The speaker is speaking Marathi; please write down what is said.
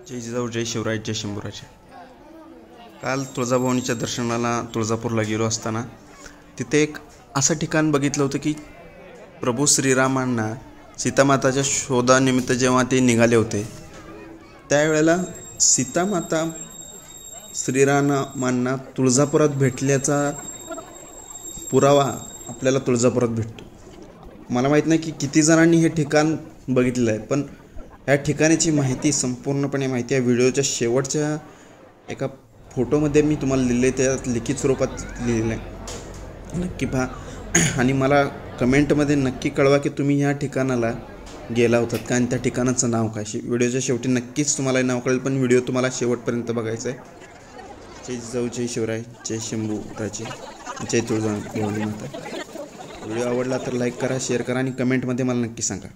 जय जिजाऊ, जय शिवराय, जय शंभूराजे. काल तुळजाभवानीच्या दर्शनाला तुळजापूरला गेलो असताना तिथे एक असं ठिकाण बघितलं होतं की प्रभू श्रीरामांना सीतामाताच्या शोधानिमित्त जेव्हा ते निघाले होते त्यावेळेला सीतामाता श्रीरामांना तुळजापुरात भेटल्याचा पुरावा आपल्याला तुळजापुरात भेटतो. मला माहीत नाही की किती जणांनी हे ठिकाण बघितलेलं आहे, पण या ठिकाणाची माहिती संपूर्णपणे माहिती आहे व्हिडिओच्या शेवटच्या एका फोटोमध्ये मी तुम्हाला लिहिले, त्या लिखित स्वरूपात लिहिलेलं आहे. नक्की पहा आणि मला कमेंटमध्ये नक्की कळवा की तुम्ही ह्या ठिकाणाला गेला होतात का आणि त्या ठिकाणाचं नाव काय. व्हिडिओच्या शेवटी नक्कीच तुम्हाला नाव कळेल, पण व्हिडिओ तुम्हाला शेवटपर्यंत बघायचा आहे. जय जिजाऊ, जय शिवराय, जय शंभूराजे, जय तुळजाभवानी माता. व्हिडिओ आवडला तर लाईक करा, शेअर करा आणि कमेंटमध्ये मला नक्की सांगा.